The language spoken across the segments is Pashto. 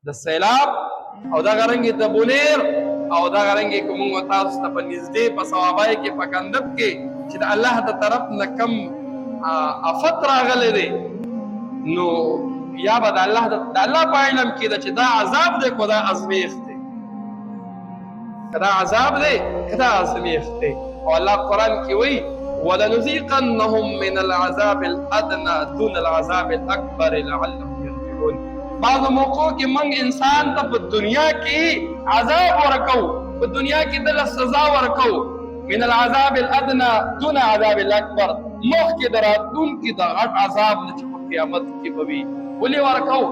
د سیلاب او دغه رنګې د بونیر او دغه رنګې که موږ تاسو ته په نږدې په صوابای کې په کندب کې چې د الله د طرف نه کم افت راغلی دی نو یا به د الله په علم کې ده چې دا عذاب دی که دا ازمیښت دی که دا عذاب دی که دا ازمیښت دی او الله قرآن کې وایي ولنذيقنهم من العذاب الادنى دون العذاب الاکبر لعلهم يرجعون بعضو موقعو کې موږ انسان ته په دنیا کې عذاب ورکو په دنیا کې دله سزا ورکو من العذاب الادنى دون عذاب الاکبر مخکې د راتلونکي د غټ عذاب نه چې په قیامت کې به وي ولې ورکو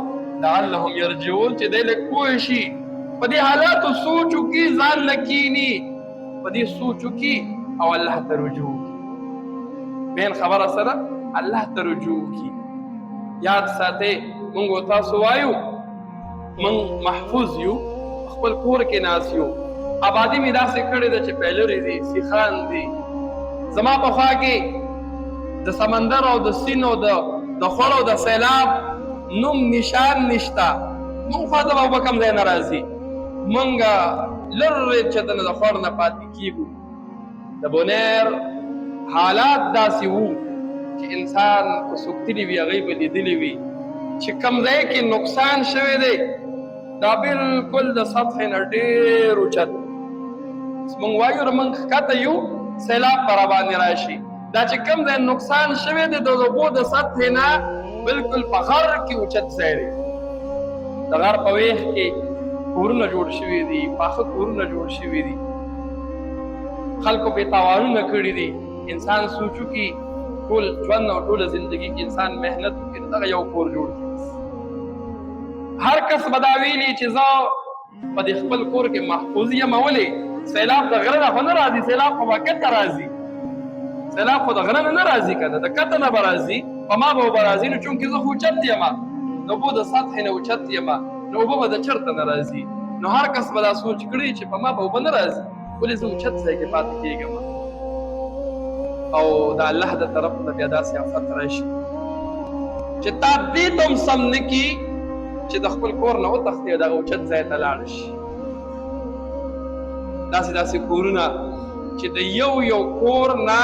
لعلهم يرجعون چې دی لږ پوه شي په دې حالاتو سوچ وکړي ځان نه کیني په دې سوچ وکړي او الله ته رجوع بین خبره سره الله ته رجوع وکړي یاد ساتئ موږ تاسو وایو موږ محفوظ یو خپل کور کې ناست یو آبادي مې داسې کړې ده چې پیلرې دي سیخان دي زما په خوا کې د سمندر او د سیند او د خور او د سیلاب نوم نشان نشته موږ خوا ته به کوم ځای نه راځي موږ لرې چې د خور نه پاتې کېږو د بونیر حالات داسې وو چې انسان که څوک تلي وي هغوی به لیدلي وي چې کوم ځای کې نقصان شوی دی دا بالکل د سطح نه ډېر اوچت موږ وایو موږ ښکته یو سیلاب به راباندې راشي دا چې کوم ځای نقصان شوی دی د اوبو د سطح نه بالکل په غر کې اوچت ځای دی د غر په ویښ کې کورونه جوړ شوي دي پاخه کورونه جوړ شوي دي خلکو پې تاوانونه کړي دي انسان سوچو کې ټول ژوند او ټوله زندگی کې انسان محنت وکړي دغه یو کور جوړ کړي هر کس به دا ویلي چې زه په دې خپل کور کې محفوظ یم ولې سیلاب د غره نه خو نه راځي سیلاب خو به کته راځي سیلاب خو د غره نه راځي که نه د کته نه به راځي په ما به به راځي نو چونکې زه خو اوچت یم د اوبو د سطحې نه اوچت یم نو اوبه به د چېرته نه راځي نو هر کس به دا سوچ کړي چې په ما به اوبه نه راځي ولې زه اوچت ځای کې پاتې کېږم او د الله د طرف نه بیا داسې آفت راشي چې تا دې ته هم سم نه کي چې د خپل کور نه وتښتې او دغه اوچت ځای ته لاړ شي داسې کورونه چې د یو کور نه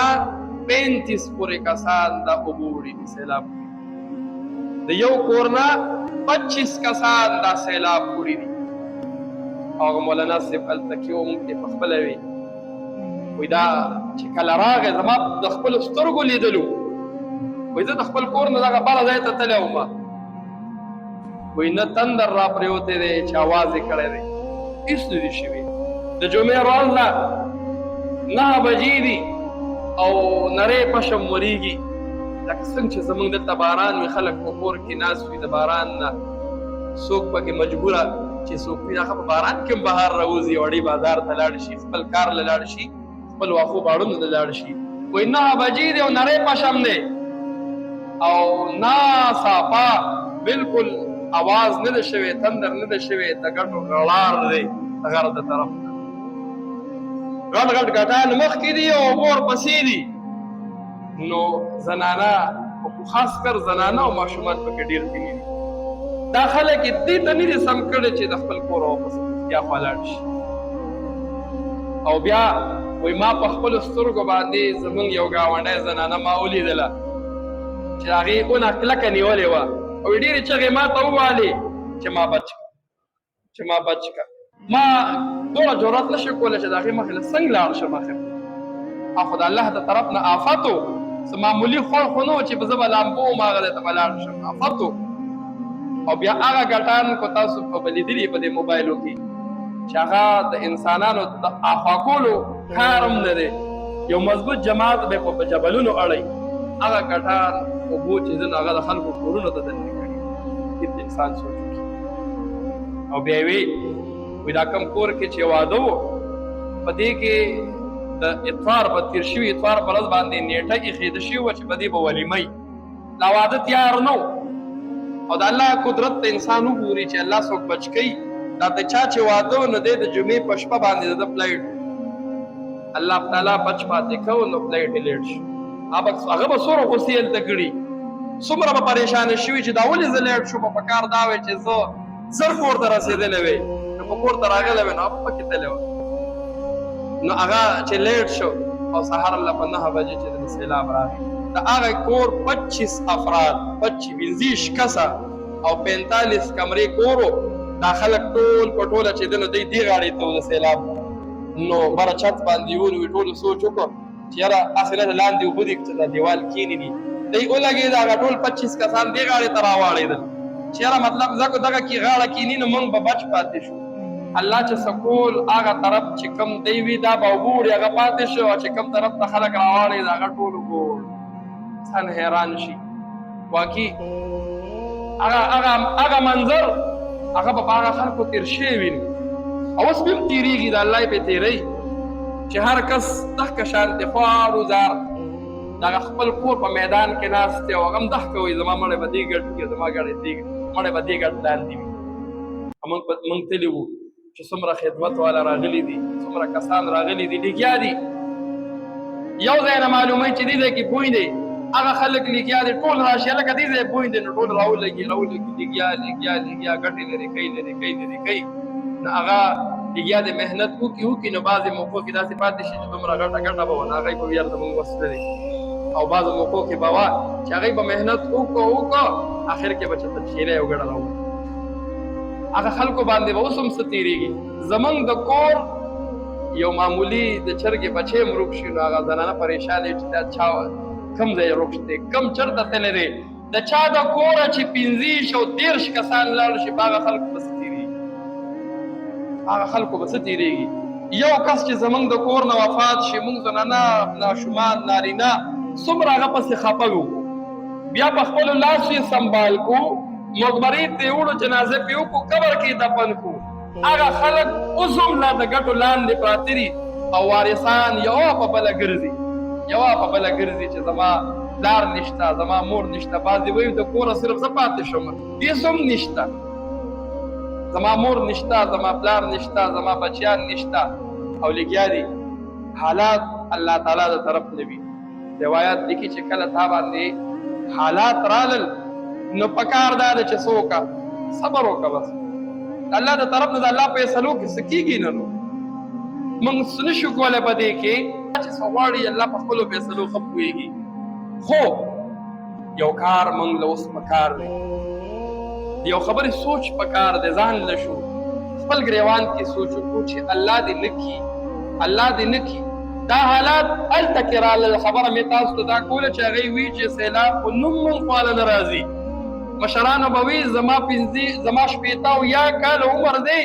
35 پورې کسان دا اوبه وړي دي سیلاب د یو کور نه 25 کسان دا سیلاب وړي دي هغه مولانا صاحب هلته کې و موږ کې پخپله وي وایي دا چې کله راغی زما د خپلو سترګو لیدلو وایي زه د خپل کور نه دغه بله ځای ته تللی وم وایي نه تندر را پرېوتی دی چې اواز یې کړی دی هېڅ نه دي شوي د جمعې ورځ ده 9 بجې دي او نری پشم ورېږي لکه څنګه چې زموږ دلته باران وي خلک په کور کې ناست وي د باران نه څوک پکې مجبوره چې څوک وي هغه په باران کې هم بهر راوځي وړې بازار ته لاړ شي خپل کار له لاړ شي خپل واښو باړونو ته لاړ شي وایي 9 بجې دی او نری پشم دی او ناڅاپه بالکل اواز نه ده شوی تندر نه ده شوی د ګټو غړار دی د غر د طرف نه غټ غټ ګټان مخکې دي او مور پسې دي نو زنانه خاص کر زنانه او ماشومان پکې ډېر دي دا خلک دې ته نه دي سم کړی چې د خپل کور واپس بیا خوا لاړ شي او بیا وایي ما په خپلو سترګو باندې زموږ یو ګاونډی زنانه ما ولیدله چې هغې اونه کلکه نیولې وه او ډېرې چغې ما ته ووالې چې ما بچ که ما دومره جرأت نه شي کولی چې د هغې مخې له څنګه لاړ شم اخر خو د الله د طرف نه آفت و څه معمولي خوړ خو نه و چې زه به لامبو وم هغه ځای ته به لاړ شم آفت و او بیا هغه ګټان کو تاسو به لیدلي په دې موبایلو کې چې هغه د انسانانو د اخوا کولو کار هم نه دی یو مضبوط جماعت به په جبلونو اړی هغه ګټان اوبو چې ځینو هغه د خلکو کورونو ته دننه کړي هېڅ انسان سوچ وکړي او بیا یې وایي دا کوم کور کې چې واده و په دې کې د اتوار په تېر شوي اتوار په ورځ باندې نیټه ایښېده شوې وه چې په دې به ولیمۍ لا واده تیار نه و او د الله قدرت ته انسان وګوري چې الله څوک بچ کوي دا د چا چې واده و نو دی د جمعې په شپه باندې د فلایټ الله تعالی بچ پاتې کو نو فلایټ یې لیټ شو هغه به څومره غوسې هلته کړي څومره به پریشانه شوي چې دا ولې زه لیټ شوم په کار دا وی چې زه زر کور ته رسېدلی وی نو په کور ته راغلی وی نو هغه پکې تللی و نو هغه چې لیټ شو او سهار الله په 9 بجې چې د سیلاب راغی د هغه کور 25 افراد 25 کسه او 45 کمرې کورو دا خلک ټول په ټوله چې دنو دی دې غاړې ته د سیلاب نو بره چت باندې ونوي ټولو سوچ وکړو چې یاره هسې نه لاندې اوبه دي چې دا دیوال کینې دي دی ولګېد هغه ټول 25 کسان دې غاړې ته راواړېدل چې یاره مطلب ځکه دغه کې غاړه کیني نو موږ به بچ پاتې شو الله چې سکول هغه طرف چې کم دی وي دا به اوبه وړي هغه پاتې شو چې کم طرف ته خلک راواړېد هغه ټول اوبه وړ انسان حیران شي واقعي هغه منظر هغه به په هغه خلکو تېر شوي وي او اوس بیا هم تېرېږي د الله یې پرې تېروي چې هر کس دغه شانتې خوار وزار دغه خپل کور په میدان کې ناست دی او هغه هم دغه کوي زما مړی به دې ګټ کړي زما مړی به دې ګټ لاندې وي موږ تللي وو چې څومره خدمت والا راغلي دي څومره کسان راغلي دي لګیا دي یو ځای نه معلوموي چې دې ځای کې بوی دی هغه خلک لګیا دي ټول راشي لکه دې ځای بوی دی نو ټول راولګي لګیا ګټې لري کوي نو هغه لګیا د محنت وکړي نو بعضې موقعو کې داسې پاتې شي چې دومره ګټه به ونه هغوی به ویل زموږ وس نه دی او بعضو موقعو کې به وه چې هغوی به محنت وکړو اخر کې به چېرته چیرې یو ګډه راوړي هغه خلکو باندې به اوس هم څه تېرېږي زموږ د کور یو معمولي د چرګې بچی هم روک شي نو هغه زنانه پریشانې چې دا چا کم ځای روک دی کم چېرته تللی دی د چا د کوره چې 15 او 30 کسان لاړ شي په هغه خلکو به څه تېرېږي هغه خلکو به څه تېرېږي یو کس چې زموږ د کور نه وفات شي موږ زنانه ماشومان نارینه څومره هغه پسې خفه وو بیا په خپلو لاسو یې سنبال کو مقبرې ته یې وړو جنازه پې وکړو قبر کې دفن کړو هغه خلک اوس هم لا د ګټو لاندې پراته دي او وارثان یوه په بله ګرځي چې زما پلار نشته زما مور نشته بعضې وایي د کوره صرف زه پاتې شوم هېڅ هم نشته زما مور نشته زما پلار نشته زما بچیان نشته او لګیا دي حالات الله تعالی د طرف نه وي روایت لیکي چې کله تا باندې حالات رالل نو پکار دا ده چې څه وکړه صبر وکړه بس الله د طرف نه د الله فیصلو کې څه کېږي نه نو موږ څه نشو کولی په دې کې چې څه غواړي الله په خپلو فیصلو ښه پوهېږي خو یو کار موږ له اوس پکار دی یو خبرې سوچ پکار دی ځان له شو خپل ګریوان کې سوچ وکړو چې الله دې نه کي دا حالات هلته کې راغلل خبره مې تاسو ته دا کوله چې هغوی وي چې سیلاب په نوم موږ خواله نه راځي مشرانو به وي زما 15 او یا کاله عمر دی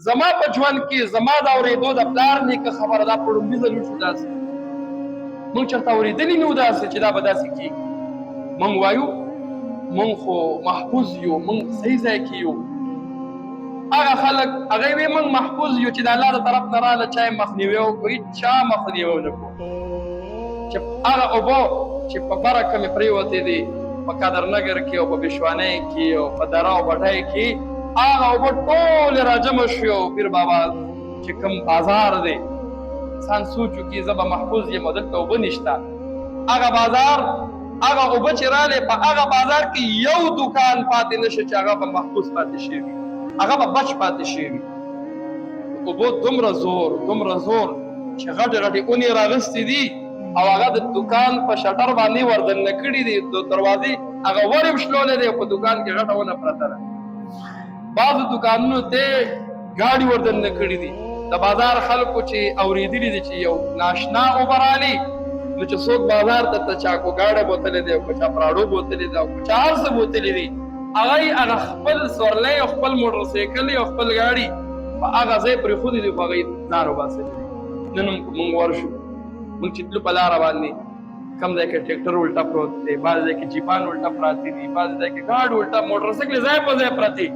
زما په ژوند کې زما د اورېدو د پلار نیکه خبره دا په لومړي ځل وشو داسې موږ چېرته اورېدلي نه وو داسې چې دا به داسې کېږي موږ وایو موږ خو محفوظ یو موږ صحیح ځای کې یو هغه خلک هغوی وایي موږ محفوظ یو چې د الله د طرف نه راله چا یې مخنیوی وکړو هېچا مخنیوی ونه کړو چې هغه اوبه چې په بره کمې پرېوتې دي په قدرنګر کې او په بشوانۍ کې او په دره او بټۍ کې هغه اوبه ټولې راجمع شوې او پیر بابا چې کوم بازار دی انسان سوچ وکړي زه به محفوظ یم او دلته اوبه نشته هغه بازار هغه اوبه چې رالې په هغه بازار کې یو دوکان پاتې نشه چې هغه به محفوظ پاتې شوي هغه به بچ پاتې شوي اوبه دومره زور چې غټې اونې راغستې دي او هغه د دوکان په شټر باندې وردننه کړي دي د دروازې هغه ور یې شلولی دی په دوکان کې غټه ونه پرته ده بعضو دوکانونو ته ګاډي وردننه کړي دي د بازار خلکو چې اورېدلي دي چې یو ناشنا اوبه رالي نو چې څوک بازار ته چاکو ګاډی بوتلی دی او که چا پراډو بوتلی دی او که چا هر څه بوتلی دي هغه خپل سورلی او خپل موټرسایکل او خپل ګاډي په هغه ځای پرېښودي دي خو هغوی ځان وباسلی دي نن موږ ورشو موږ چې تلو په لاره باندې کم ځای کې ټریکټر الټا پروت دی بعض ځای کې جیپان الټا پراته دي بعض ځای کې ګاډ الټا موټرسایکل ځای په ځای پراته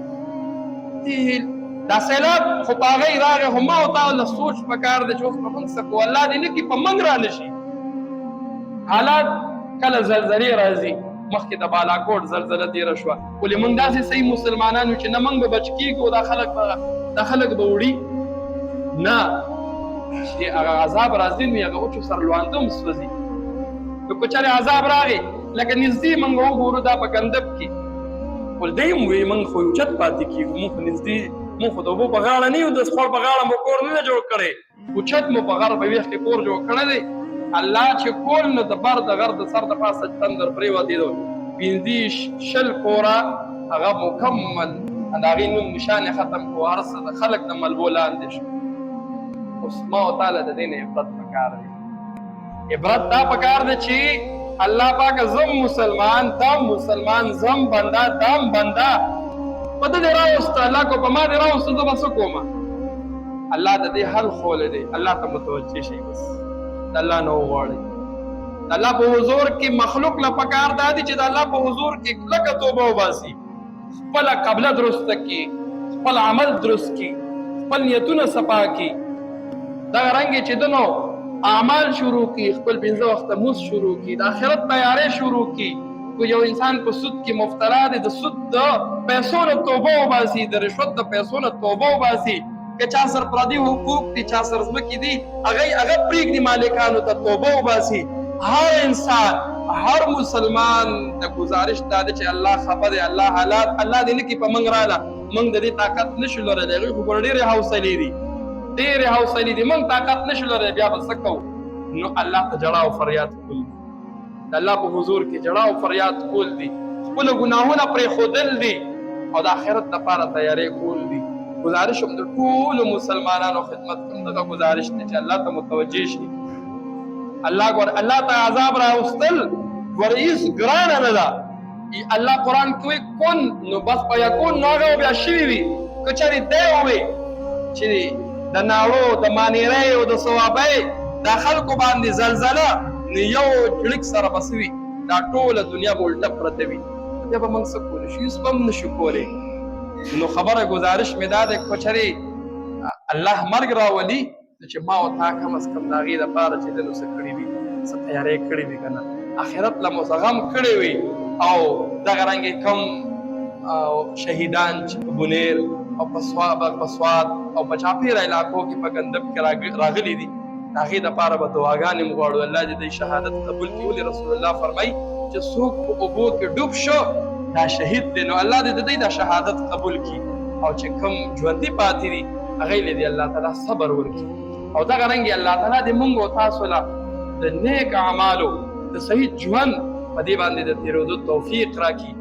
دا سیلاب خو په هغوی راغی خو ما او تا له سوچ پکار دی چې اوس په موږ څه کوو الله دې نه کړي په موږ را نه شي حالات کله زلزلې راځي مخکې د بالاکوټ زلزله تېره شوه ولې موږ داسې صحیح مسلمانان یو چې نه موږ به بچ کېږو دا خلک به وړي نه چې هغه عذاب راځي نو هغه وچو سر لوانده هم سوځي نو که چېرې عذاب راغی لکه نږدې موږ وګورو دا په ګندب کې خپل دی هم وایي موږ خو اوچت پاتې کېږو، موږ خو نږدې موږ خو د اوبو په غاړه نه یو، د خپل په غاړه مو کور نه جوړ کړی، اوچت مو په غر په ویښ کې کور جوړ کړی دی. الله چې کول نو د بر د غر د سر د پاسه تندر پرېوتېدو 50 کوره هغه مکمل د هغې نوم نشان یې ختم کړو، هر څه د خلک د ملبو لاندې شو. اوس ما او تعالی د دې نه عبرت پکار دی. عبرت دا پکار دی چې الله پاک زم مسلمان دم مسلمان زم بنده دم بنده په دې راوسته الله کو په ما دې راوسته زه به څه کومه. الله د دې حل خولی دی. الله ته متوجه شئ، بس د الله نه وغواړئ. د الله په حضور کې مخلوق له پکار دا دی چې د الله په حضور کې کلکه توبه وباسي، خپله قبله درسته کړي، خپل عمل درست کړي، خپل نیتونه صفا کړي. دغه رنګې چې ده نو اعمال شروع کړي، خپل 5 وخته مونځ شروع کړي، د آخرت تیاری شروع کړي. کو یو انسان په سود کې مبتلا دی، د سود د پیسو نه توبه وباسي، د رشوت د پیسو نه توبه وباسي. که چا سر پردي حقوق دي، چا سر ځمکې دي، هغه پرېږدي مالکانو ته توبه وباسي. هر انسان هر مسلمان د گزارش دا دی چې الله خفه دی، الله حالات الله دې نه کړي په موږ راله، موږ د دې طاقت نشو لرلی. هغوی خو ګوره ډېرې حوصلې دي، ډېرې حوصلې دي، موږ طاقت نشو لرلی، بیا به څه کوو؟ نو الله ته جړا او فریاد کول دي، د الله په حضور کې جړا او فریاد کول دي، خپل ګناهونه پرېښودل دي او د آخرت لپاره تیاری کول دي. گزارش هم د ټولو مسلمانانو خدمت کوم دغه گزارش دی چې الله ته متوجه شي. الله ته عذاب راوستل ګوره هېڅ ګرانه نه ده. الله قرآن کې وایي کن نو بس په یکون نو هغه بیا شوي وي. که چېرې دی ووایي چې د ناړو د مانیرۍ او د ثوابۍ دا خلکو باندې زلزله نو یو جړک سره به څه وي، دا ټوله دنیا به الټه پرته وي، بیا به موږ څه کولی شو؟ هېڅ به هم نشو کولی. نو خبره گزارش مې دا دی که چېرې الله مرګ راولي چې ما او تا کم از کم د هغې دپاره چې ده نو څه کړي وي، څه تیاری کړې وي که نه، آخرت له مو څه غم کړی وي. او دغه رنګې کم شهیدان چې په بونیر او په سوات او په چاپېره علاقو کې په ګندب کې راغلي دي، د هغې دپاره به دعاګانې مو غواړو الله دې د شهادت قبول کړي. ولې رسول الله فرمایي چې څوک په اوبو کې ډوب شو دا شهید دی، نو الله دې د دوی دا شهادت قبول کړي. او چې کوم ژوندي پاتې دي هغې له دې الله تعالی صبر ورکړي. او دغه رنګې الله تعالی دې موږ او تاسو له د نیک اعمالو د صحیح ژوند په دې باندې د تېرېدو توفیق راکړي.